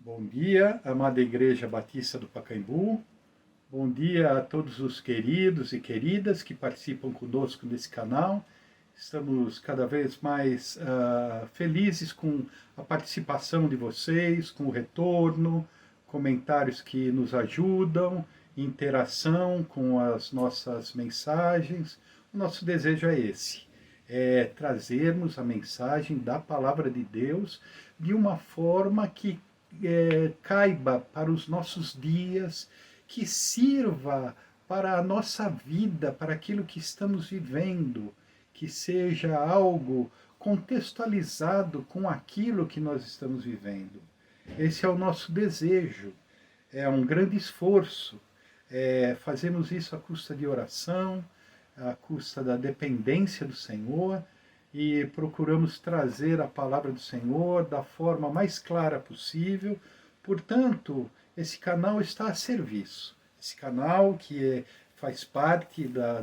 Bom dia, amada Igreja Batista do Pacaembu. Bom dia a todos os queridos e queridas que participam conosco nesse canal. Estamos cada vez mais felizes com a participação de vocês, com o retorno, comentários que nos ajudam, interação com as nossas mensagens. O nosso desejo é esse, é trazermos a mensagem da Palavra de Deus de uma forma que caiba para os nossos dias, que sirva para a nossa vida, para aquilo que estamos vivendo, que seja algo contextualizado com aquilo que nós estamos vivendo. Esse é o nosso desejo, é um grande esforço. Fazemos isso à custa de oração, à custa da dependência do Senhor, e procuramos trazer a palavra do Senhor da forma mais clara possível. Portanto, esse canal está a serviço. Esse canal que faz parte da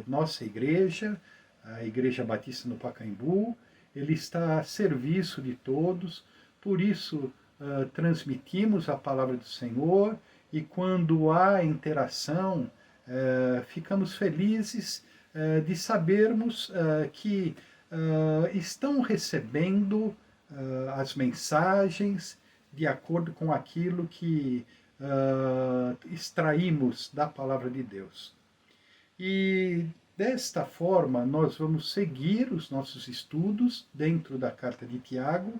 nossa igreja, a Igreja Batista no Pacaembu, ele está a serviço de todos, por isso transmitimos a palavra do Senhor, e quando há interação, ficamos felizes de sabermos que estão recebendo as mensagens de acordo com aquilo que extraímos da palavra de Deus. E desta forma nós vamos seguir os nossos estudos dentro da carta de Tiago,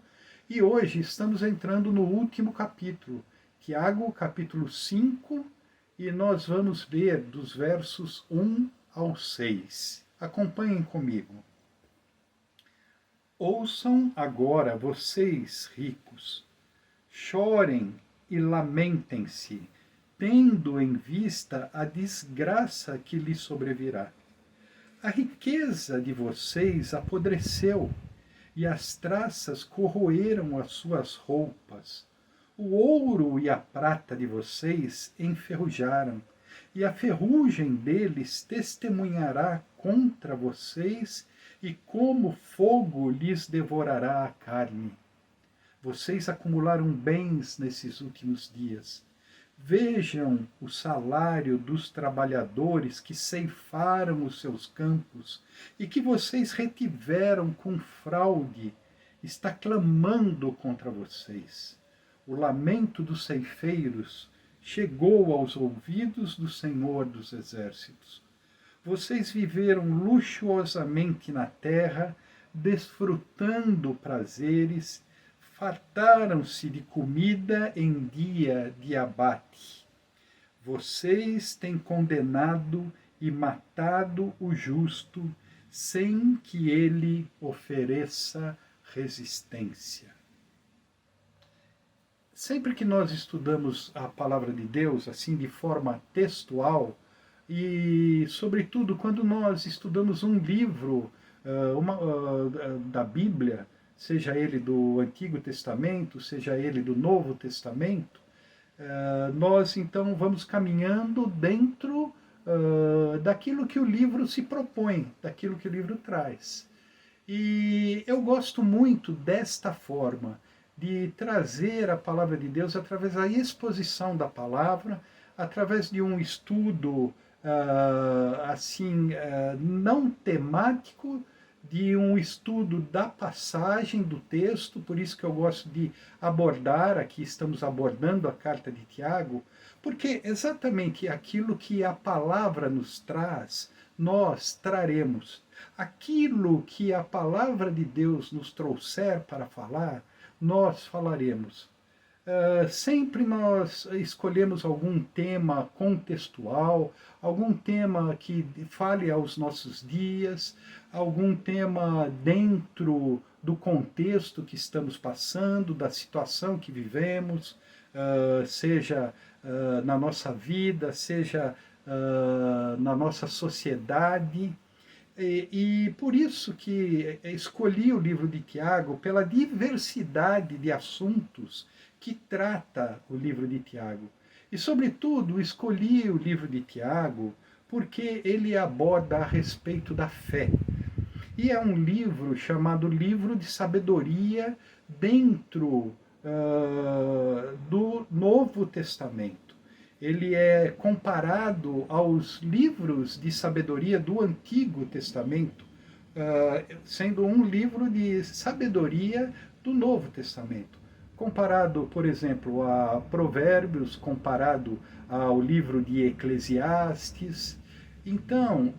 e hoje estamos entrando no último capítulo, Tiago capítulo 5, e nós vamos ler dos versos 1 ao 6. Acompanhem comigo. Ouçam agora, vocês ricos, chorem e lamentem-se, tendo em vista a desgraça que lhes sobrevirá. A riqueza de vocês apodreceu, e as traças corroeram as suas roupas. O ouro e a prata de vocês enferrujaram, e a ferrugem deles testemunhará contra vocês, e como fogo lhes devorará a carne. Vocês acumularam bens nesses últimos dias. Vejam o salário dos trabalhadores que ceifaram os seus campos e que vocês retiveram com fraude, está clamando contra vocês. O lamento dos ceifeiros chegou aos ouvidos do Senhor dos Exércitos. Vocês viveram luxuosamente na terra, desfrutando prazeres, fartaram-se de comida em dia de abate. Vocês têm condenado e matado o justo, sem que ele ofereça resistência. Sempre que nós estudamos a palavra de Deus, assim de forma textual, e sobretudo quando nós estudamos um livro da Bíblia, seja ele do Antigo Testamento, seja ele do Novo Testamento, nós então vamos caminhando dentro daquilo que o livro se propõe, daquilo que o livro traz. E eu gosto muito desta forma, de trazer a palavra de Deus através da exposição da palavra, através de um estudo não temático, de um estudo da passagem do texto. Por isso que eu gosto de abordar, aqui estamos abordando a carta de Tiago, porque exatamente aquilo que a palavra nos traz, nós traremos. Aquilo que a palavra de Deus nos trouxer para falar, nós falaremos. Sempre nós escolhemos algum tema contextual, algum tema que fale aos nossos dias, algum tema dentro do contexto que estamos passando, da situação que vivemos, seja na nossa vida, seja na nossa sociedade. E por isso que escolhi o livro de Tiago, pela diversidade de assuntos que trata o livro de Tiago. E, sobretudo, escolhi o livro de Tiago porque ele aborda a respeito da fé. E é um livro chamado Livro de Sabedoria dentro Novo Testamento. Ele é comparado aos livros de sabedoria do Antigo Testamento, sendo um livro de sabedoria do Novo Testamento. Comparado, por exemplo, a Provérbios, comparado ao livro de Eclesiastes. Então,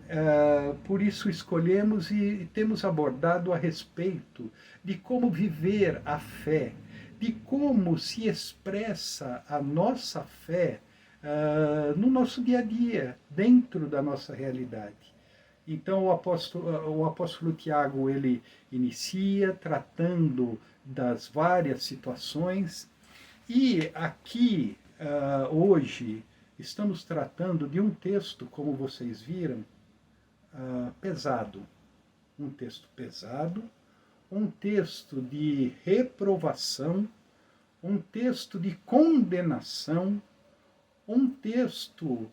por isso escolhemos e temos abordado a respeito de como viver a fé, de como se expressa a nossa fé no nosso dia a dia, dentro da nossa realidade. Então o apóstolo Tiago, ele inicia tratando das várias situações, e aqui hoje estamos tratando de um texto, como vocês viram, pesado. Um texto pesado, um texto de reprovação, um texto de condenação, um texto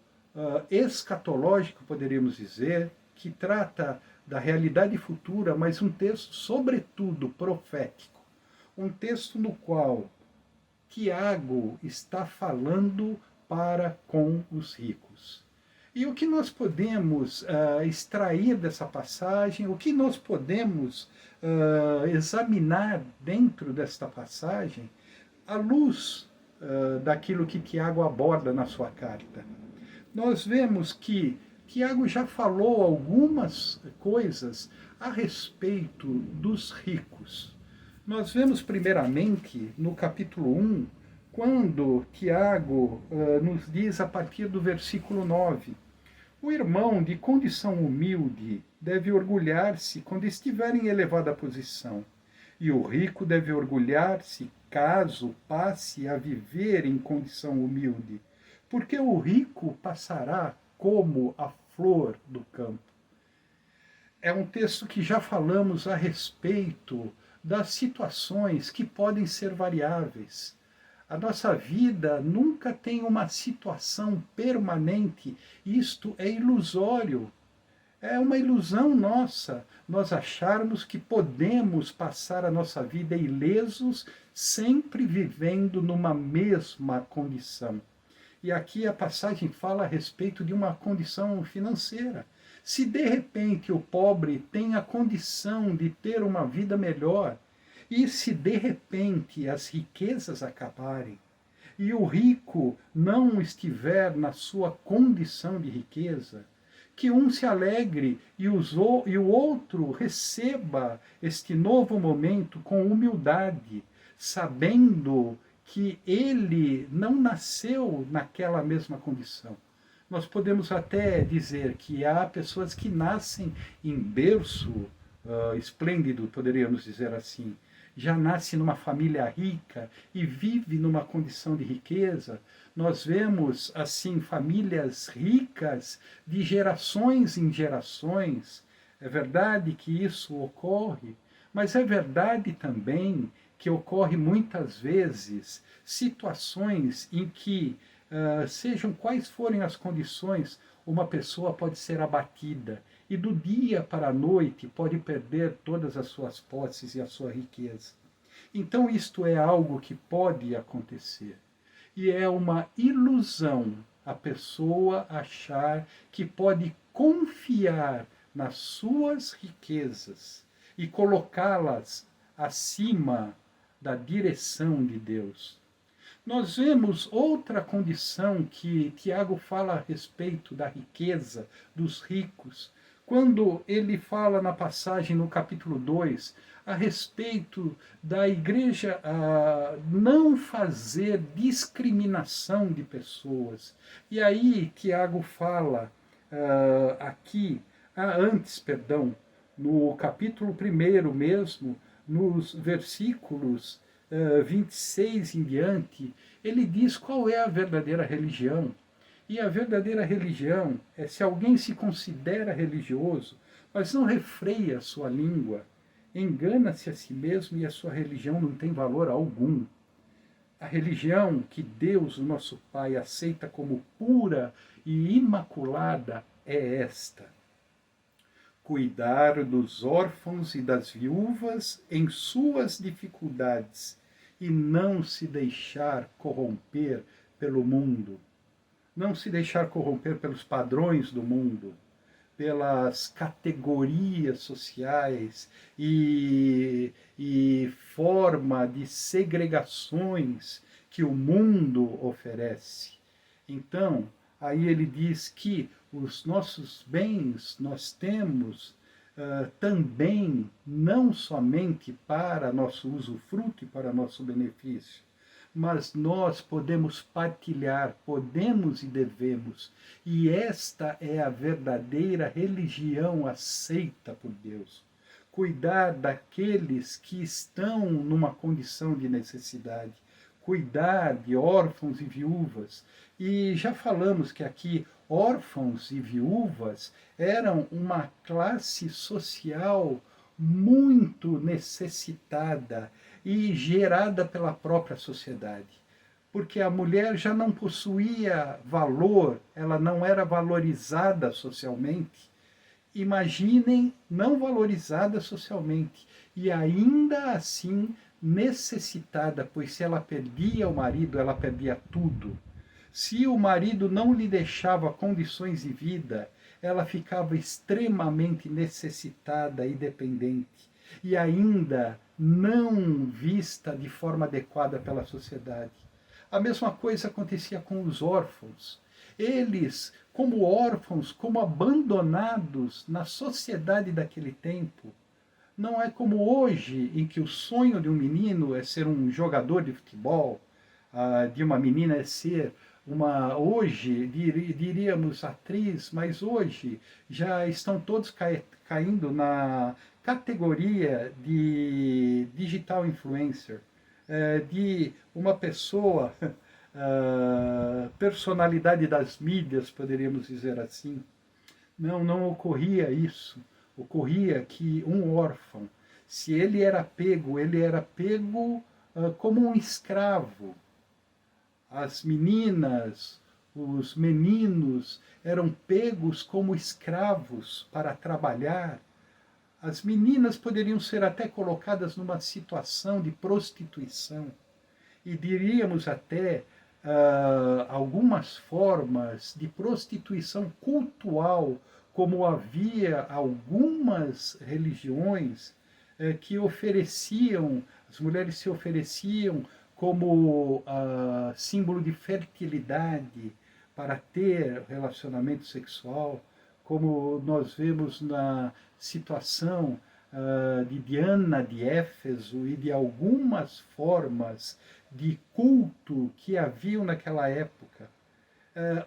escatológico, poderíamos dizer, que trata da realidade futura, mas um texto, sobretudo, profético. Um texto no qual Tiago está falando para com os ricos. E o que nós podemos extrair dessa passagem, o que nós podemos examinar dentro desta passagem, à luz daquilo que Tiago aborda na sua carta? Nós vemos que Tiago já falou algumas coisas a respeito dos ricos. Nós vemos primeiramente no capítulo 1, quando Tiago nos diz a partir do versículo 9: o irmão de condição humilde deve orgulhar-se quando estiver em elevada posição, e o rico deve orgulhar-se caso passe a viver em condição humilde, porque o rico passará como a flor do campo. É um texto que já falamos a respeito das situações que podem ser variáveis. A nossa vida nunca tem uma situação permanente, isto é ilusório. É uma ilusão nossa, nós acharmos que podemos passar a nossa vida ilesos, sempre vivendo numa mesma condição. E aqui a passagem fala a respeito de uma condição financeira. Se de repente o pobre tem a condição de ter uma vida melhor, e se de repente as riquezas acabarem, e o rico não estiver na sua condição de riqueza, que um se alegre e o outro receba este novo momento com humildade, sabendo que ele não nasceu naquela mesma condição. Nós podemos até dizer que há pessoas que nascem em berço esplêndido, poderíamos dizer assim, já nasce numa família rica e vive numa condição de riqueza. Nós vemos, assim, famílias ricas de gerações em gerações. É verdade que isso ocorre, mas é verdade também que ocorre muitas vezes situações em que, sejam quais forem as condições, uma pessoa pode ser abatida e do dia para a noite pode perder todas as suas posses e a sua riqueza. Então isto é algo que pode acontecer. E é uma ilusão a pessoa achar que pode confiar nas suas riquezas e colocá-las acima da direção de Deus. Nós vemos outra condição que Tiago fala a respeito da riqueza dos ricos, quando ele fala na passagem no capítulo 2, a respeito da igreja não fazer discriminação de pessoas. E aí Tiago fala no capítulo 1 mesmo, nos versículos 26 em diante, ele diz qual é a verdadeira religião. E a verdadeira religião é se alguém se considera religioso, mas não refreia a sua língua, engana-se a si mesmo e a sua religião não tem valor algum. A religião que Deus, o nosso Pai, aceita como pura e imaculada é esta: cuidar dos órfãos e das viúvas em suas dificuldades e não se deixar corromper pelo mundo, não se deixar corromper pelos padrões do mundo, pelas categorias sociais e forma de segregações que o mundo oferece. Então, aí ele diz que os nossos bens nós temos também não somente para nosso usufruto e para nosso benefício, mas nós podemos partilhar, podemos e devemos. E esta é a verdadeira religião aceita por Deus. Cuidar daqueles que estão numa condição de necessidade, cuidar de órfãos e viúvas. E já falamos que aqui órfãos e viúvas eram uma classe social muito necessitada e gerada pela própria sociedade. Porque a mulher já não possuía valor, ela não era valorizada socialmente. Imaginem, não valorizada socialmente e ainda assim necessitada, pois se ela perdia o marido, ela perdia tudo. Se o marido não lhe deixava condições de vida, ela ficava extremamente necessitada e dependente, e ainda não vista de forma adequada pela sociedade. A mesma coisa acontecia com os órfãos. Eles, como órfãos, como abandonados na sociedade daquele tempo, não é como hoje, em que o sonho de um menino é ser um jogador de futebol, de uma menina é ser uma, hoje, diríamos atriz, mas hoje já estão todos caindo na categoria de digital influencer, de uma pessoa, personalidade das mídias, poderíamos dizer assim. Não ocorria isso. Ocorria que um órfão, se ele era pego como um escravo. As meninas, os meninos eram pegos como escravos para trabalhar. As meninas poderiam ser até colocadas numa situação de prostituição. E diríamos até algumas formas de prostituição cultural, como havia algumas religiões que ofereciam, as mulheres se ofereciam como símbolo de fertilidade para ter relacionamento sexual, como nós vemos na situação de Diana de Éfeso e de algumas formas de culto que haviam naquela época.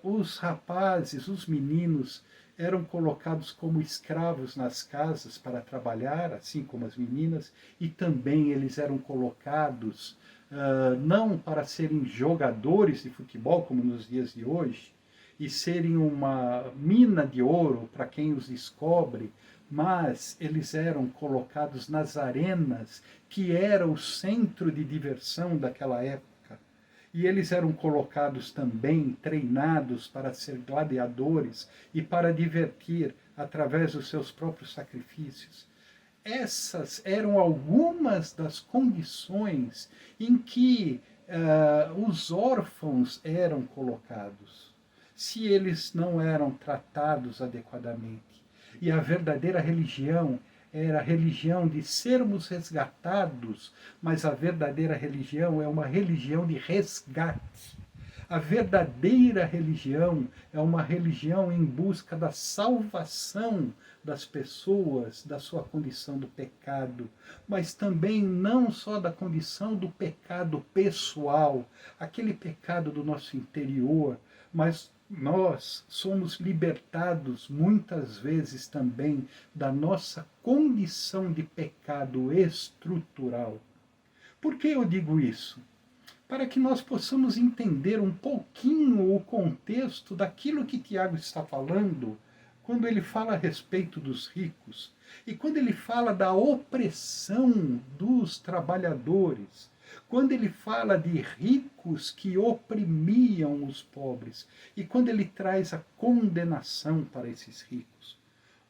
Os rapazes, os meninos, eram colocados como escravos nas casas para trabalhar, assim como as meninas, e também eles eram colocados não para serem jogadores de futebol, como nos dias de hoje, e serem uma mina de ouro para quem os descobre, mas eles eram colocados nas arenas, que era o centro de diversão daquela época. E eles eram colocados também, treinados para ser gladiadores e para divertir através dos seus próprios sacrifícios. Essas eram algumas das condições em que os órfãos eram colocados, se eles não eram tratados adequadamente. E a verdadeira religião era a religião de sermos resgatados, mas a verdadeira religião é uma religião de resgate. A verdadeira religião é uma religião em busca da salvação das pessoas da sua condição do pecado, mas também não só da condição do pecado pessoal, aquele pecado do nosso interior, mas nós somos libertados muitas vezes também da nossa condição de pecado estrutural. Por que eu digo isso? Para que nós possamos entender um pouquinho o contexto daquilo que Tiago está falando, quando ele fala a respeito dos ricos, e quando ele fala da opressão dos trabalhadores, quando ele fala de ricos que oprimiam os pobres, e quando ele traz a condenação para esses ricos.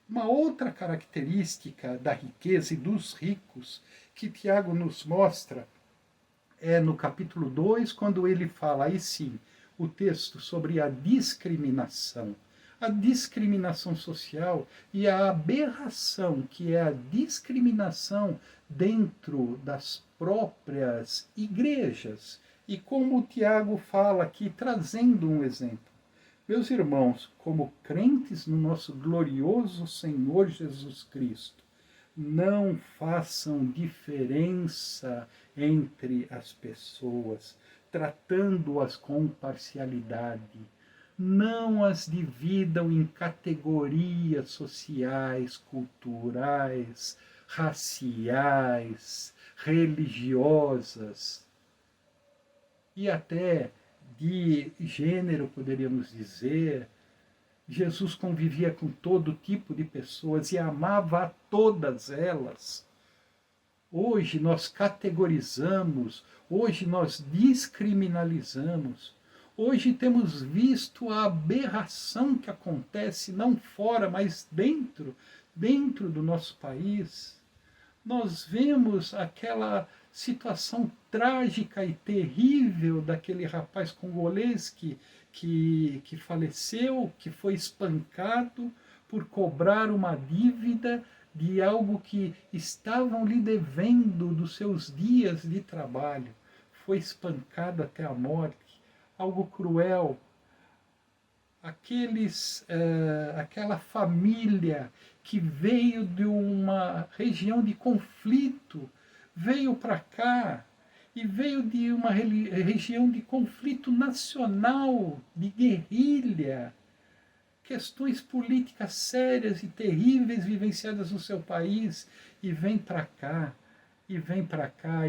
Uma outra característica da riqueza e dos ricos que Tiago nos mostra é no capítulo 2, quando ele fala, aí sim, o texto sobre a discriminação social e a aberração que é a discriminação dentro das próprias igrejas. E como o Tiago fala aqui, trazendo um exemplo. Meus irmãos, como crentes no nosso glorioso Senhor Jesus Cristo, não façam diferença entre as pessoas, tratando-as com parcialidade. Não as dividam em categorias sociais, culturais, raciais, religiosas e até de gênero, poderíamos dizer. Jesus convivia com todo tipo de pessoas e amava a todas elas. Hoje nós categorizamos, hoje nós descriminalizamos. Hoje temos visto a aberração que acontece não fora, mas dentro do nosso país. Nós vemos aquela situação trágica e terrível daquele rapaz congolês que faleceu, que foi espancado por cobrar uma dívida de algo que estavam lhe devendo dos seus dias de trabalho. Foi espancado até a morte, algo cruel. Aquela família que veio de uma região de conflito, veio para cá e veio de uma região de conflito nacional, de guerrilha, questões políticas sérias e terríveis vivenciadas no seu país, e vem para cá e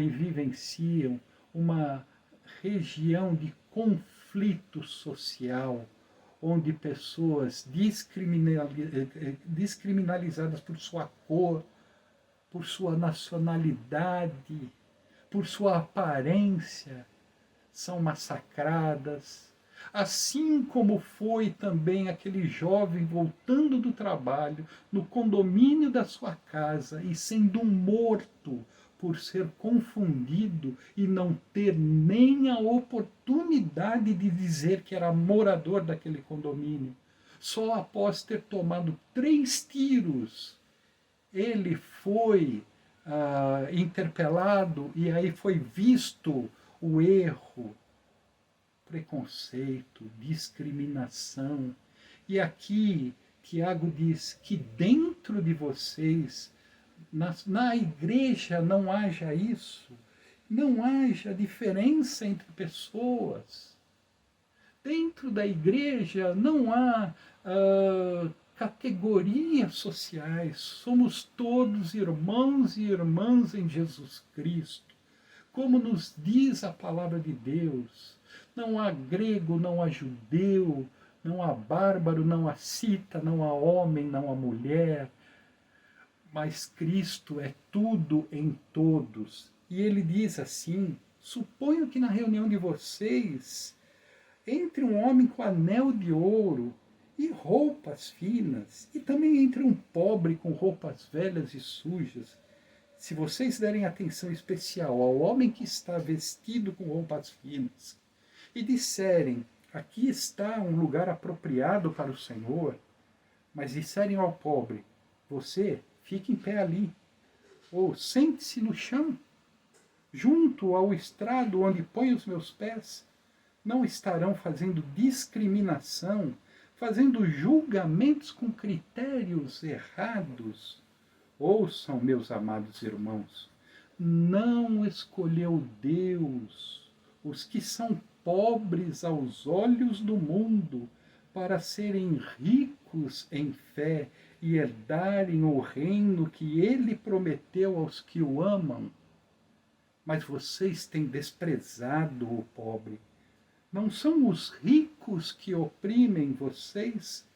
vivenciam uma região de conflito social, onde pessoas descriminalizadas por sua cor, por sua nacionalidade, por sua aparência, são massacradas. Assim como foi também aquele jovem voltando do trabalho, no condomínio da sua casa e sendo morto por ser confundido e não ter nem a oportunidade de dizer que era morador daquele condomínio. Só após ter tomado 3 tiros, ele foi interpelado e aí foi visto o erro, preconceito, discriminação. E aqui Tiago diz que dentro de vocês, na igreja, não haja isso, não haja diferença entre pessoas. Dentro da igreja não há categorias sociais, somos todos irmãos e irmãs em Jesus Cristo. Como nos diz a palavra de Deus, não há grego, não há judeu, não há bárbaro, não há cita, não há homem, não há mulher, mas Cristo é tudo em todos. E ele diz assim: suponho que na reunião de vocês entre um homem com anel de ouro e roupas finas, e também entre um pobre com roupas velhas e sujas. Se vocês derem atenção especial ao homem que está vestido com roupas finas, e disserem, aqui está um lugar apropriado para o Senhor, mas disserem ao pobre, você fique em pé ali, ou sente-se no chão, junto ao estrado onde põe os meus pés, não estarão fazendo discriminação, fazendo julgamentos com critérios errados. Ouçam, meus amados irmãos, não escolheu Deus os que são pobres aos olhos do mundo para serem ricos em fé e herdarem o reino que ele prometeu aos que o amam. Mas vocês têm desprezado o pobre. Não são os ricos que oprimem vocês?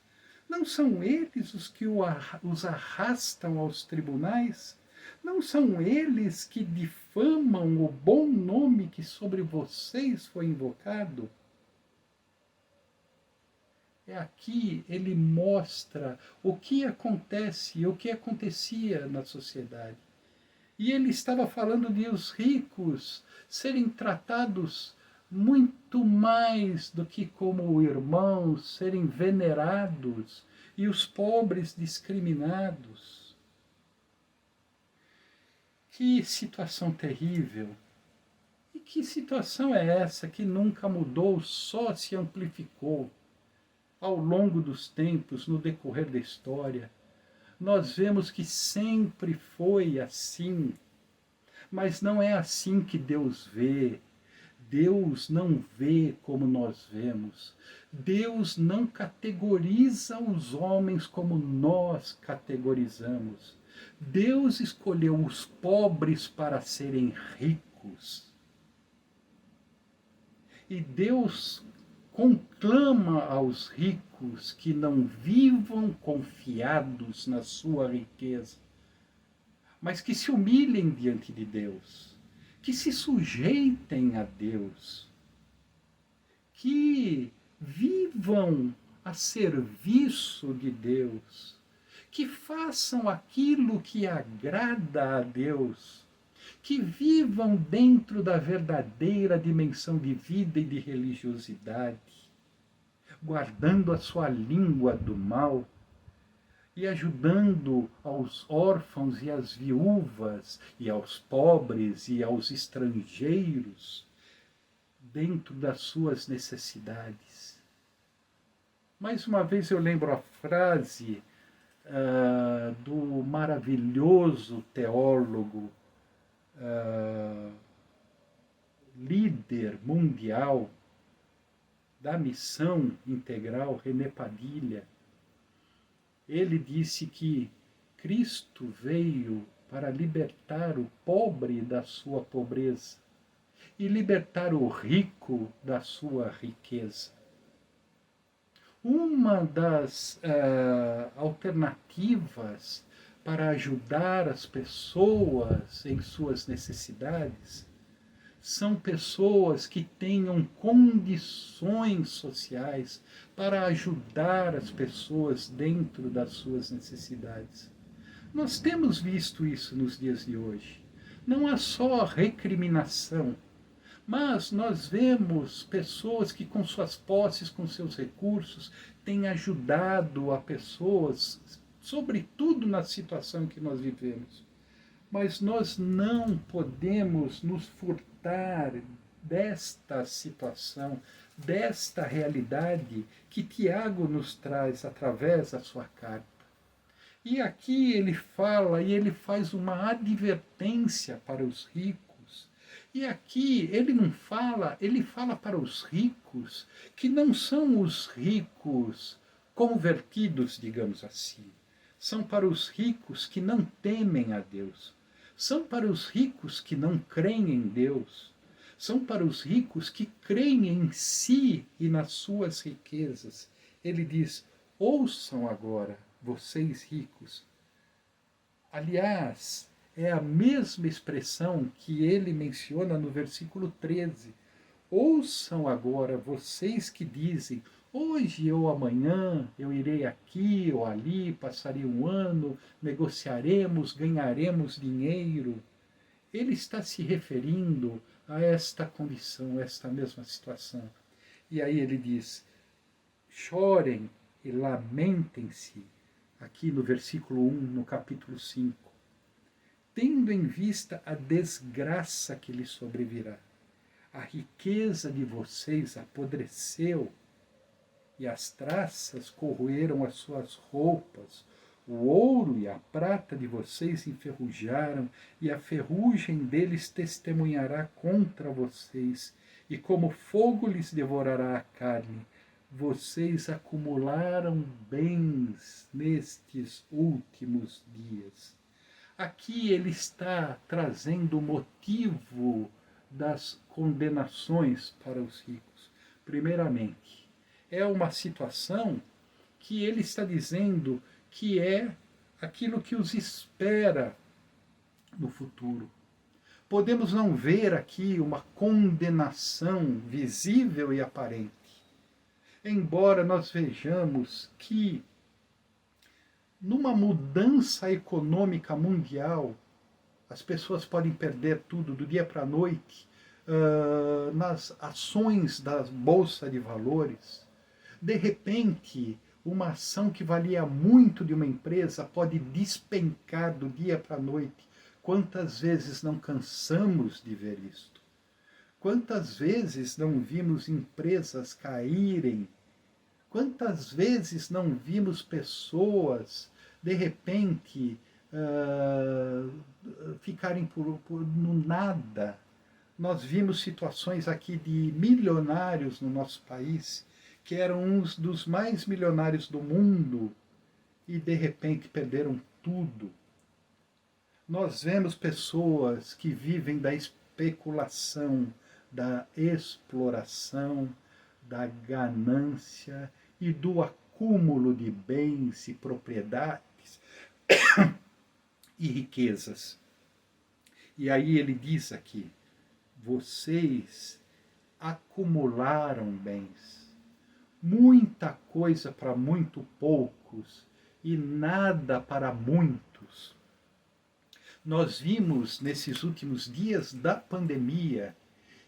Não são eles os que os arrastam aos tribunais? Não são eles que difamam o bom nome que sobre vocês foi invocado? Aqui ele mostra o que acontece, o que acontecia na sociedade. E ele estava falando de os ricos serem tratados muito mais do que como irmãos serem venerados e os pobres discriminados. Que situação terrível! E que situação é essa que nunca mudou, só se amplificou ao longo dos tempos, no decorrer da história? Nós vemos que sempre foi assim, mas não é assim que Deus vê. Deus não vê como nós vemos. Deus não categoriza os homens como nós categorizamos. Deus escolheu os pobres para serem ricos. E Deus conclama aos ricos que não vivam confiados na sua riqueza, mas que se humilhem diante de Deus, que se sujeitem a Deus, que vivam a serviço de Deus, que façam aquilo que agrada a Deus, que vivam dentro da verdadeira dimensão de vida e de religiosidade, guardando a sua língua do mal e ajudando aos órfãos e às viúvas e aos pobres e aos estrangeiros dentro das suas necessidades. Mais uma vez eu lembro a frase do maravilhoso teólogo, líder mundial da missão integral, René Padilha. Ele disse que Cristo veio para libertar o pobre da sua pobreza e libertar o rico da sua riqueza. Uma das alternativas para ajudar as pessoas em suas necessidades são pessoas que tenham condições sociais para ajudar as pessoas dentro das suas necessidades. Nós temos visto isso nos dias de hoje. Não há só recriminação, mas nós vemos pessoas que com suas posses, com seus recursos, têm ajudado a pessoas, sobretudo na situação em que nós vivemos. Mas nós não podemos nos furtar desta situação, desta realidade que Tiago nos traz através da sua carta. E aqui ele fala e ele faz uma advertência para os ricos. E aqui ele não fala, ele fala para os ricos que não são os ricos convertidos, digamos assim. São para os ricos que não temem a Deus. São para os ricos que não creem em Deus. São para os ricos que creem em si e nas suas riquezas. Ele diz: ouçam agora, vocês ricos. Aliás, é a mesma expressão que ele menciona no versículo 13. Ouçam agora, vocês que dizem: hoje ou amanhã eu irei aqui ou ali, passarei um ano, negociaremos, ganharemos dinheiro. Ele está se referindo a esta condição, a esta mesma situação. E aí ele diz: chorem e lamentem-se, aqui no versículo 1, no capítulo 5, tendo em vista a desgraça que lhes sobrevirá. A riqueza de vocês apodreceu, e as traças corroeram as suas roupas, o ouro e a prata de vocês enferrujaram, e a ferrugem deles testemunhará contra vocês, e como fogo lhes devorará a carne. Vocês acumularam bens nestes últimos dias. Aqui ele está trazendo o motivo das condenações para os ricos. Primeiramente, é uma situação que ele está dizendo que é aquilo que os espera no futuro. Podemos não ver aqui uma condenação visível e aparente, embora nós vejamos que numa mudança econômica mundial, as pessoas podem perder tudo do dia para a noite, nas ações da Bolsa de Valores. De repente, uma ação que valia muito de uma empresa pode despencar do dia para a noite. Quantas vezes não cansamos de ver isto? Quantas vezes não vimos empresas caírem? Quantas vezes não vimos pessoas, de repente, ficarem no nada? Nós vimos situações aqui de milionários no nosso país, que eram uns dos mais milionários do mundo, e de repente perderam tudo. Nós vemos pessoas que vivem da especulação, da exploração, da ganância e do acúmulo de bens e propriedades e riquezas. E aí ele diz aqui, vocês acumularam bens, muita coisa para muito poucos e nada para muitos. Nós vimos nesses últimos dias da pandemia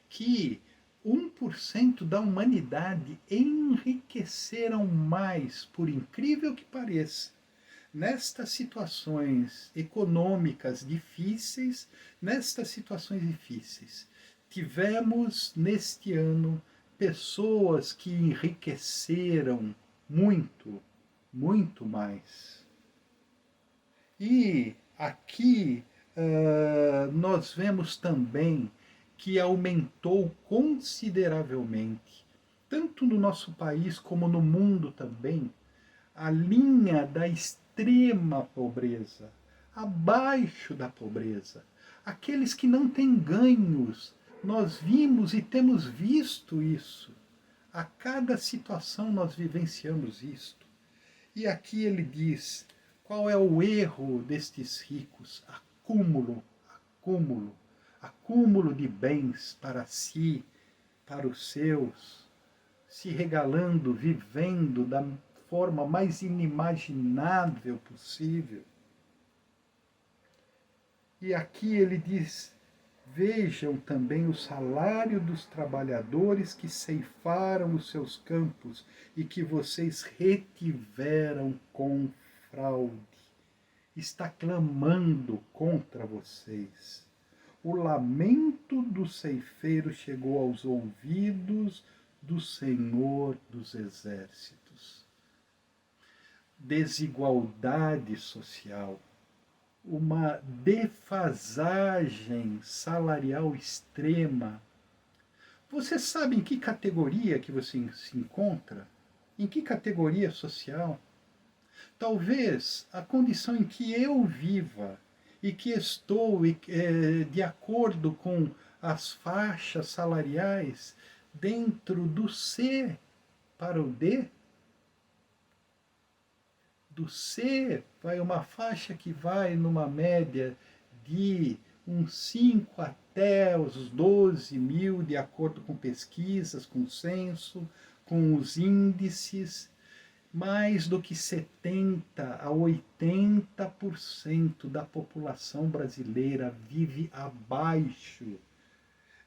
que 1% da humanidade enriqueceram mais, por incrível que pareça, nestas situações econômicas difíceis, tivemos neste ano pessoas que enriqueceram muito, muito mais. E aqui nós vemos também que aumentou consideravelmente, tanto no nosso país como no mundo também, a linha da extrema pobreza, abaixo da pobreza, aqueles que não têm ganhos. Nós vimos e temos visto isso. A cada situação nós vivenciamos isto. E aqui ele diz, qual é o erro destes ricos? Acúmulo de bens para si, para os seus, se regalando, vivendo da forma mais inimaginável possível. E aqui ele diz, vejam também o salário dos trabalhadores que ceifaram os seus campos e que vocês retiveram com fraude. Está clamando contra vocês. O lamento do ceifeiro chegou aos ouvidos do Senhor dos Exércitos. Desigualdade social, uma defasagem salarial extrema. Você sabe em que categoria que você se encontra? Em que categoria social? Talvez a condição em que eu viva e que estou de acordo com as faixas salariais dentro do C para o D. Do C vai uma faixa que vai numa média de uns 5 até os 12 mil, de acordo com pesquisas, com censo, com os índices. Mais do que 70 a 80% da população brasileira vive abaixo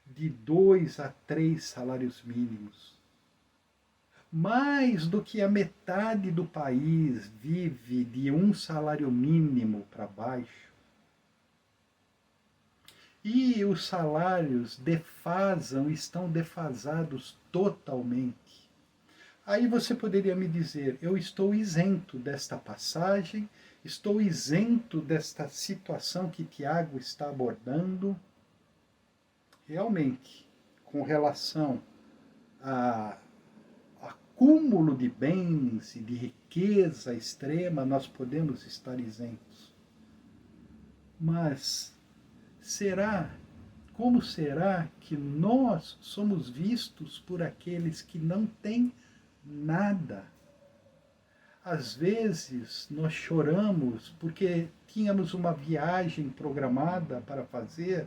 de 2 a 3 salários mínimos. Mais do que a metade do país vive de um salário mínimo para baixo. E os salários estão defasados totalmente. Aí você poderia me dizer, eu estou isento desta passagem, estou isento desta situação que Tiago está abordando. Realmente, com relação a acúmulo de bens e de riqueza extrema, nós podemos estar isentos. Mas como será que nós somos vistos por aqueles que não têm nada? Às vezes nós choramos porque tínhamos uma viagem programada para fazer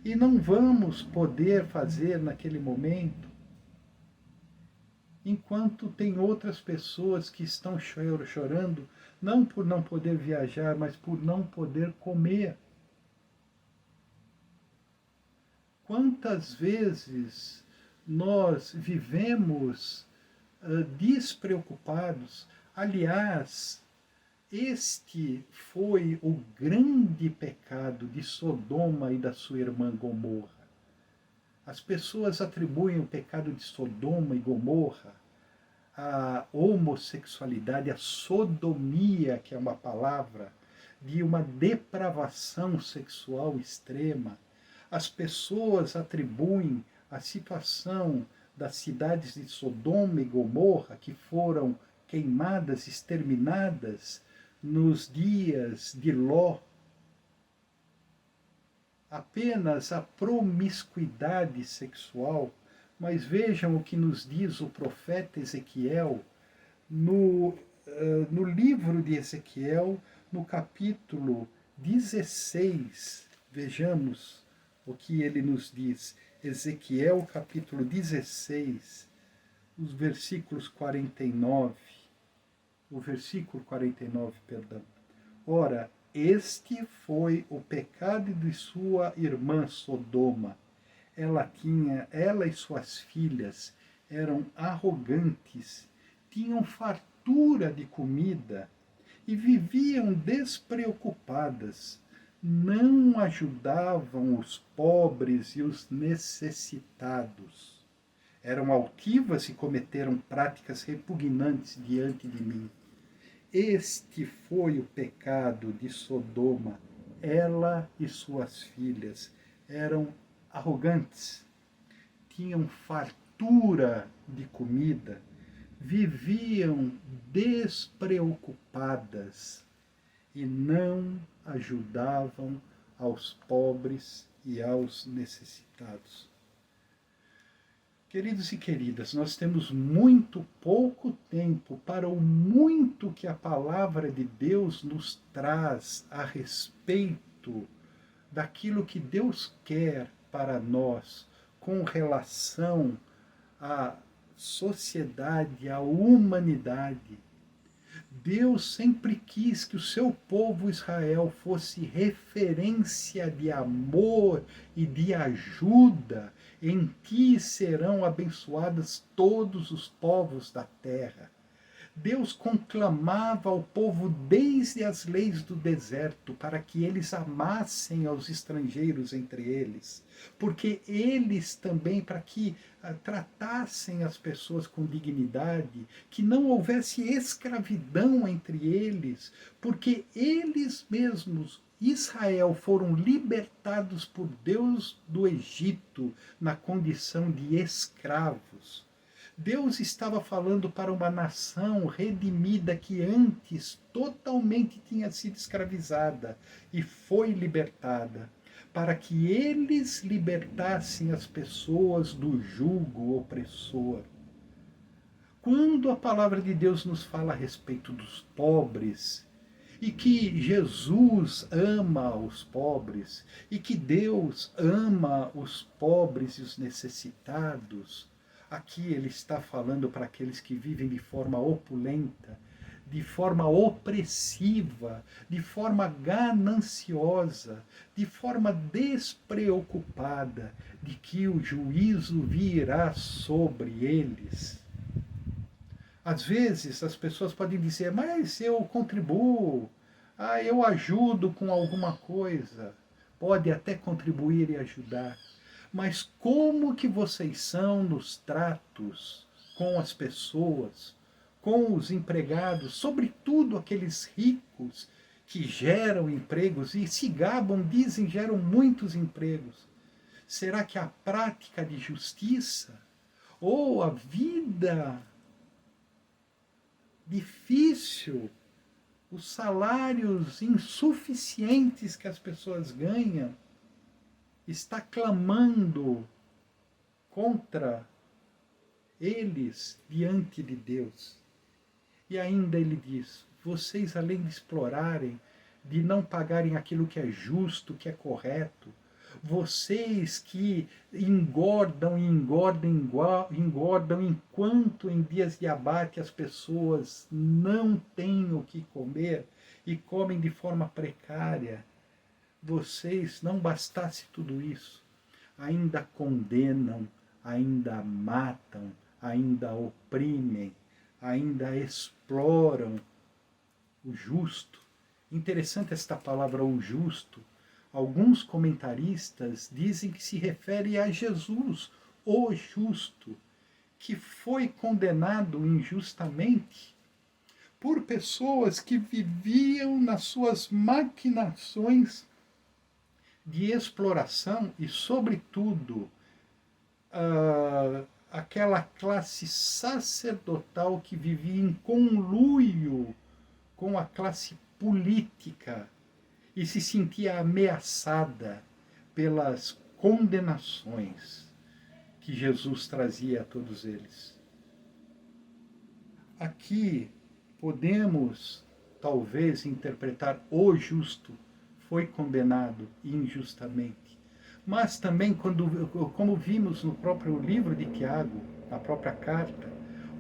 e não vamos poder fazer naquele momento, enquanto tem outras pessoas que estão chorando, não por não poder viajar, mas por não poder comer. Quantas vezes nós vivemos despreocupados? Aliás, este foi o grande pecado de Sodoma e da sua irmã Gomorra. As pessoas atribuem o pecado de Sodoma e Gomorra à homossexualidade, à sodomia, que é uma palavra, de uma depravação sexual extrema. As pessoas atribuem a situação das cidades de Sodoma e Gomorra, que foram queimadas, exterminadas nos dias de Ló, apenas a promiscuidade sexual. Mas vejam o que nos diz o profeta Ezequiel no livro de Ezequiel, no capítulo 16. Vejamos o que ele nos diz. Ezequiel, capítulo 16, os versículos 49. O versículo 49, perdão. Ora, este foi o pecado de sua irmã Sodoma. Ela e suas filhas eram arrogantes, tinham fartura de comida e viviam despreocupadas. Não ajudavam os pobres e os necessitados. Eram altivas e cometeram práticas repugnantes diante de mim. Este foi o pecado de Sodoma. Ela e suas filhas eram arrogantes, tinham fartura de comida, viviam despreocupadas e não ajudavam aos pobres e aos necessitados. Queridos e queridas, nós temos muito pouco tempo para o muito que a palavra de Deus nos traz a respeito daquilo que Deus quer para nós com relação à sociedade, à humanidade. Deus sempre quis que o seu povo Israel fosse referência de amor e de ajuda. Em ti serão abençoados todos os povos da terra. Deus conclamava ao povo desde as leis do deserto para que eles amassem aos estrangeiros entre eles, porque eles também, para que tratassem as pessoas com dignidade, que não houvesse escravidão entre eles, porque eles mesmos, Israel, foram libertados por Deus do Egito na condição de escravos. Deus estava falando para uma nação redimida que antes totalmente tinha sido escravizada e foi libertada, para que eles libertassem as pessoas do jugo opressor. Quando a palavra de Deus nos fala a respeito dos pobres, e que Jesus ama os pobres, e que Deus ama os pobres e os necessitados, aqui ele está falando para aqueles que vivem de forma opulenta, de forma opressiva, de forma gananciosa, de forma despreocupada, de que o juízo virá sobre eles. Às vezes as pessoas podem dizer, mas eu contribuo, eu ajudo com alguma coisa. Pode até contribuir e ajudar. Mas como que vocês são nos tratos com as pessoas, com os empregados, sobretudo aqueles ricos que geram empregos e se gabam, dizem, geram muitos empregos? Será que a prática de justiça ou a vida difícil, os salários insuficientes que as pessoas ganham, está clamando contra eles diante de Deus? E ainda ele diz, vocês, além de explorarem, de não pagarem aquilo que é justo, que é correto, vocês que engordam e engordam enquanto em dias de abate as pessoas não têm o que comer e comem de forma precária, vocês, não bastasse tudo isso, ainda condenam, ainda matam, ainda oprimem, ainda exploram o justo. Interessante esta palavra, o justo. Alguns comentaristas dizem que se refere a Jesus, o justo, que foi condenado injustamente por pessoas que viviam nas suas maquinações de exploração e, sobretudo, aquela classe sacerdotal que vivia em conluio com a classe política e se sentia ameaçada pelas condenações que Jesus trazia a todos eles. Aqui podemos, talvez, interpretar o justo foi condenado injustamente. Mas também, como vimos no próprio livro de Tiago, na própria carta,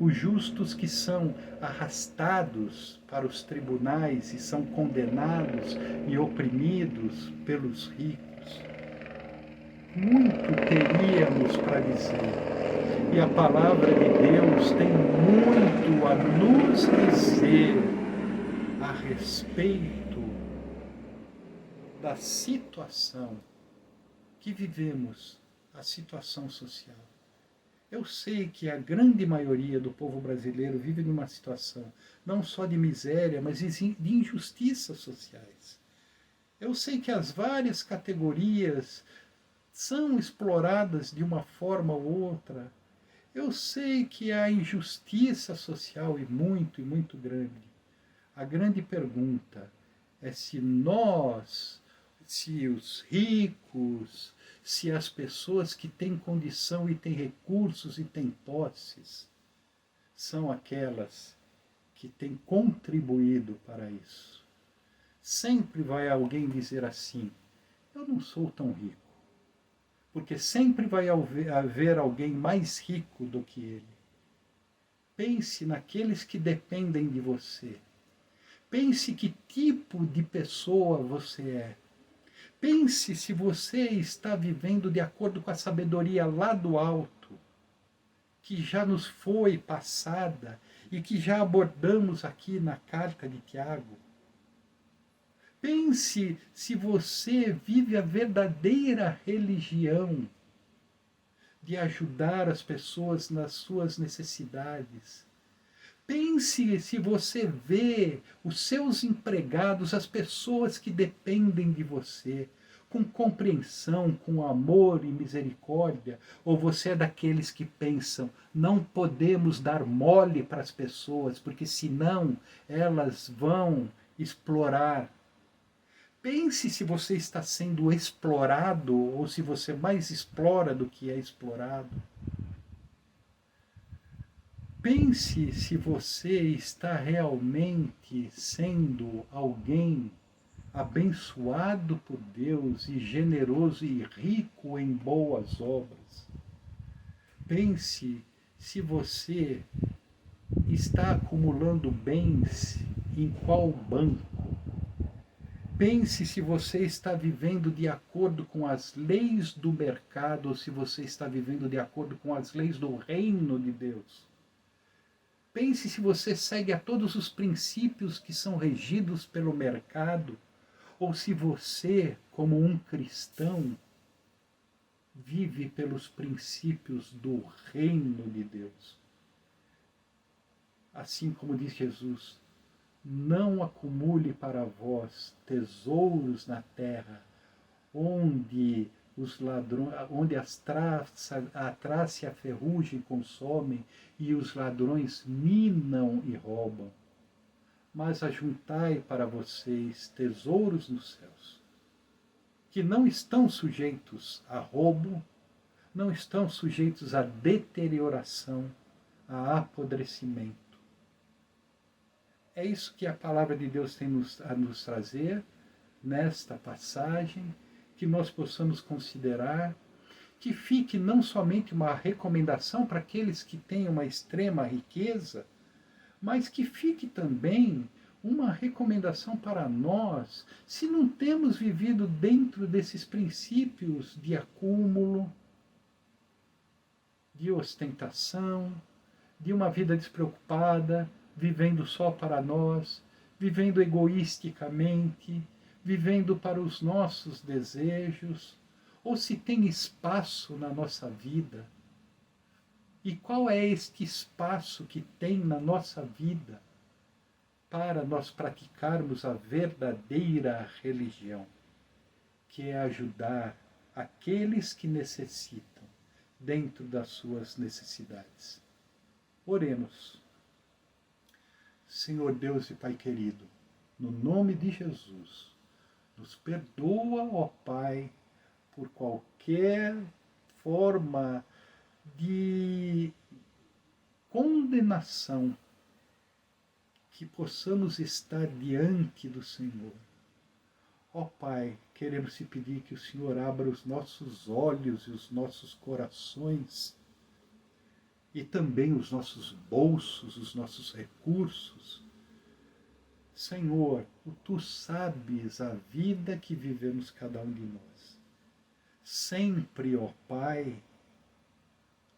os justos que são arrastados para os tribunais e são condenados e oprimidos pelos ricos. Muito teríamos para dizer. E a palavra de Deus tem muito a nos dizer a respeito da situação que vivemos, a situação social. Eu sei que a grande maioria do povo brasileiro vive numa situação não só de miséria, mas de injustiças sociais. Eu sei que as várias categorias são exploradas de uma forma ou outra. Eu sei que a injustiça social é muito grande. A grande pergunta é se nós, se os ricos, se as pessoas que têm condição e têm recursos e têm posses, são aquelas que têm contribuído para isso. Sempre vai alguém dizer assim, eu não sou tão rico. Porque sempre vai haver alguém mais rico do que ele. Pense naqueles que dependem de você. Pense que tipo de pessoa você é. Pense se você está vivendo de acordo com a sabedoria lá do alto, que já nos foi passada e que já abordamos aqui na carta de Tiago. Pense se você vive a verdadeira religião de ajudar as pessoas nas suas necessidades. Pense se você vê os seus empregados, as pessoas que dependem de você, com compreensão, com amor e misericórdia, ou você é daqueles que pensam, não podemos dar mole para as pessoas, porque senão elas vão explorar. Pense se você está sendo explorado ou se você mais explora do que é explorado. Pense se você está realmente sendo alguém abençoado por Deus e generoso e rico em boas obras. Pense se você está acumulando bens em qual banco. Pense se você está vivendo de acordo com as leis do mercado ou se você está vivendo de acordo com as leis do reino de Deus. Pense se você segue a todos os princípios que são regidos pelo mercado ou se você, como um cristão, vive pelos princípios do reino de Deus. Assim como diz Jesus, não acumule para vós tesouros na terra, onde os ladrões, onde a traça e a ferrugem consomem e os ladrões minam e roubam. Mas ajuntai para vocês tesouros nos céus, que não estão sujeitos a roubo, não estão sujeitos a deterioração, a apodrecimento. É isso que a palavra de Deus tem a nos trazer nesta passagem, que nós possamos considerar, que fique não somente uma recomendação para aqueles que têm uma extrema riqueza, mas que fique também uma recomendação para nós, se não temos vivido dentro desses princípios de acúmulo, de ostentação, de uma vida despreocupada, vivendo só para nós, vivendo egoisticamente, vivendo para os nossos desejos, ou se tem espaço na nossa vida. E qual é este espaço que tem na nossa vida para nós praticarmos a verdadeira religião, que é ajudar aqueles que necessitam dentro das suas necessidades? Oremos. Senhor Deus e Pai querido, no nome de Jesus, nos perdoa, ó Pai, por qualquer forma de condenação que possamos estar diante do Senhor. Ó Pai, queremos te pedir que o Senhor abra os nossos olhos e os nossos corações e também os nossos bolsos, os nossos recursos. Senhor, Tu sabes a vida que vivemos cada um de nós. Sempre, ó Pai,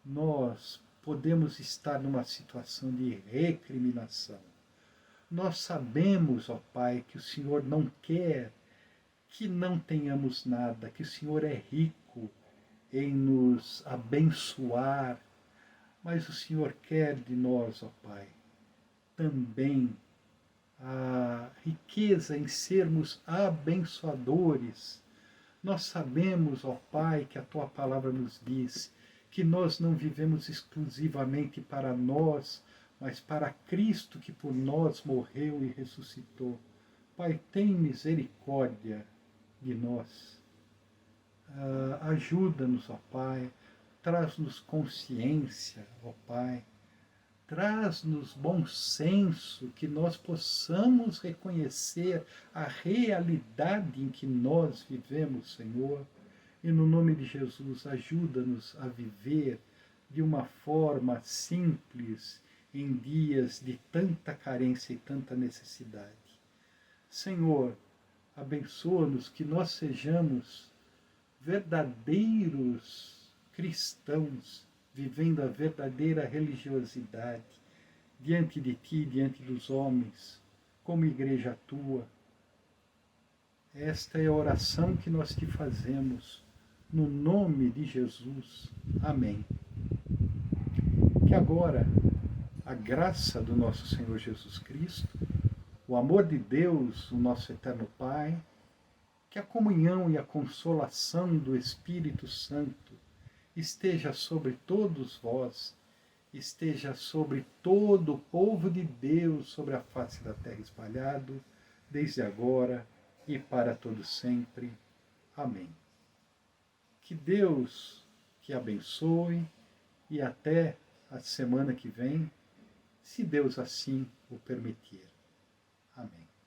nós podemos estar numa situação de recriminação. Nós sabemos, ó Pai, que o Senhor não quer que não tenhamos nada, que o Senhor é rico em nos abençoar, mas o Senhor quer de nós, ó Pai, também a riqueza em sermos abençoadores. Nós sabemos, ó Pai, que a Tua palavra nos diz que nós não vivemos exclusivamente para nós, mas para Cristo que por nós morreu e ressuscitou. Pai, tem misericórdia de nós. Ajuda-nos, ó Pai, traz-nos consciência, ó Pai, traz-nos bom senso, que nós possamos reconhecer a realidade em que nós vivemos, Senhor. E no nome de Jesus, ajuda-nos a viver de uma forma simples em dias de tanta carência e tanta necessidade. Senhor, abençoa-nos que nós sejamos verdadeiros cristãos, vivendo a verdadeira religiosidade diante de Ti, diante dos homens, como igreja Tua. Esta é a oração que nós Te fazemos, no nome de Jesus. Amém. Que agora a graça do nosso Senhor Jesus Cristo, o amor de Deus, o nosso eterno Pai, que a comunhão e a consolação do Espírito Santo esteja sobre todos vós, esteja sobre todo o povo de Deus sobre a face da terra espalhado, desde agora e para todo sempre. Amém. Que Deus te abençoe e até a semana que vem, se Deus assim o permitir. Amém.